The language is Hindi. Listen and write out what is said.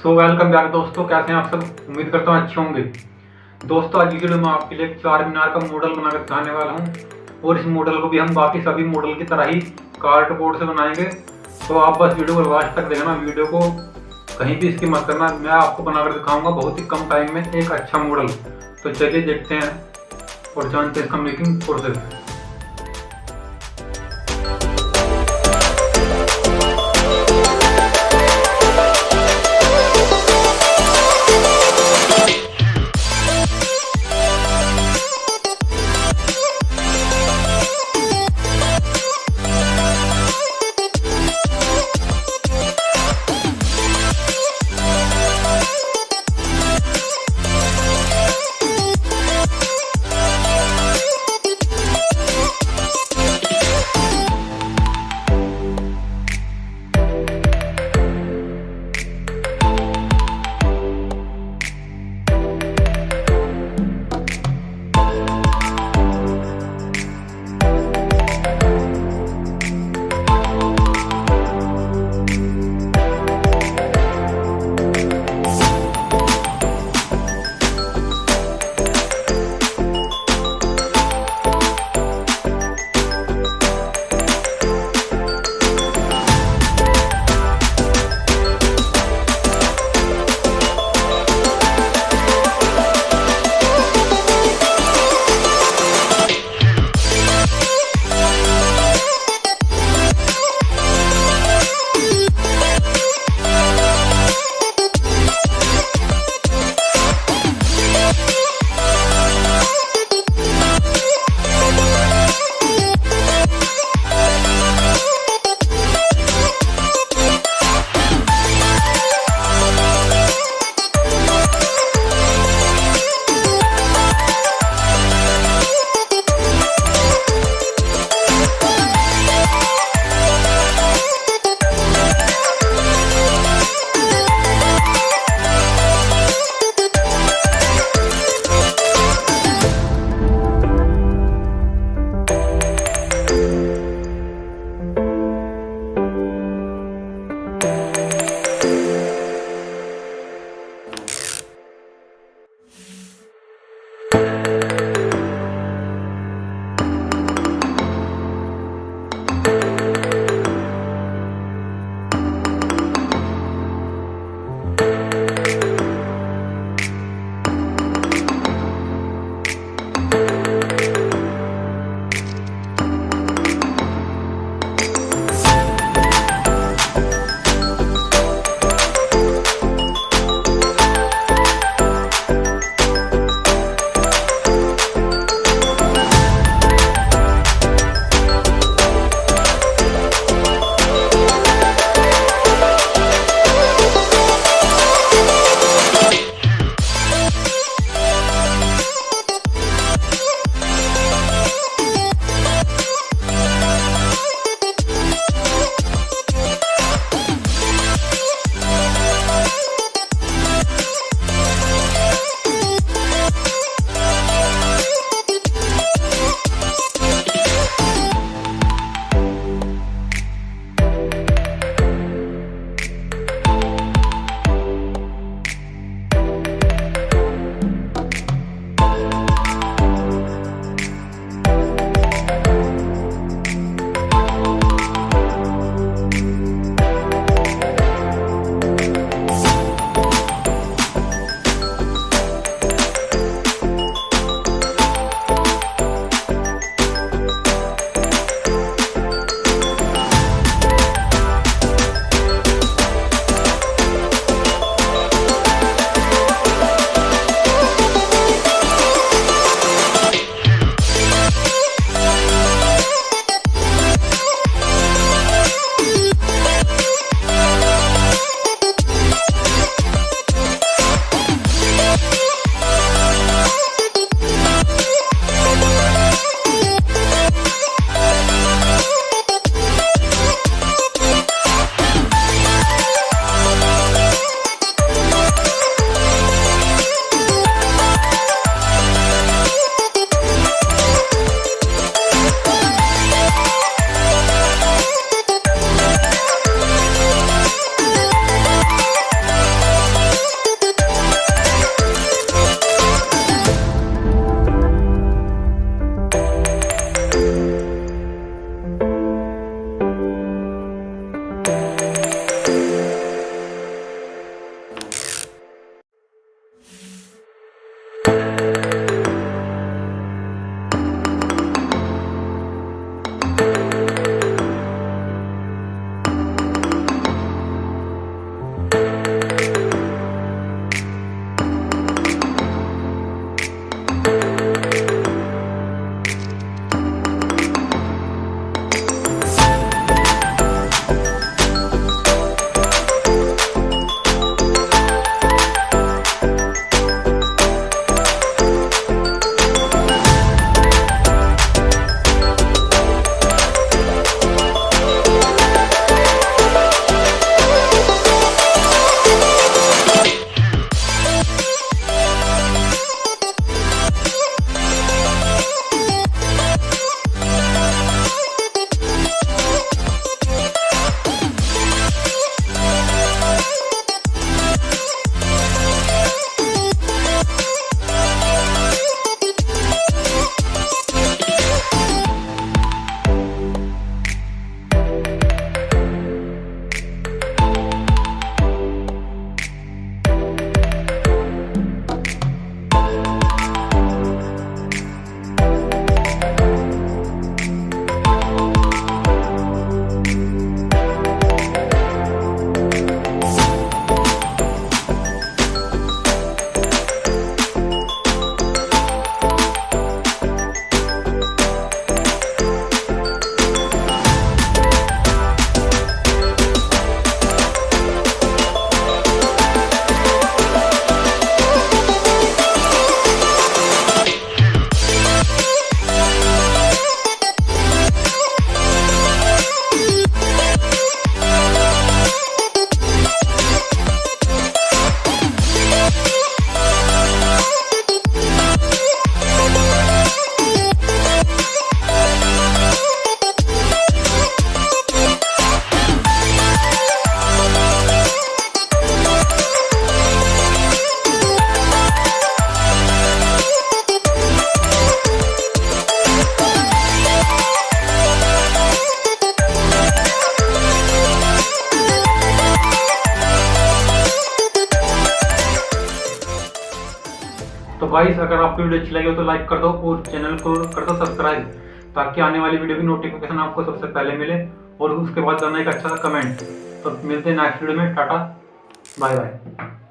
सो वेलकम बैक दोस्तों, कैसे हैं आप सब। उम्मीद करता हूँ अच्छे होंगे। दोस्तों आज की वीडियो में आपके लिए चार मीनार का मॉडल बनाकर दिखाने वाला हूँ और इस मॉडल को भी हम बाकी सभी मॉडल की तरह ही कार्डबोर्ड से बनाएंगे। तो आप बस वीडियो को लास्ट तक देखना, वीडियो को कहीं भी इसकी मत करना। मैं आपको बनाकर दिखाऊंगा बहुत ही कम टाइम में एक अच्छा मॉडल। तो चलिए देखते हैं और जानते हैं इसका मेकिंग प्रोसेस। गाइस अगर आपको वीडियो अच्छी लगी हो तो लाइक कर दो और चैनल को कर दो सब्सक्राइब, ताकि आने वाली वीडियो की नोटिफिकेशन आपको सबसे पहले मिले। और उसके बाद करना एक अच्छा सा कमेंट। तो मिलते हैं नेक्स्ट वीडियो में। Tata bye bye.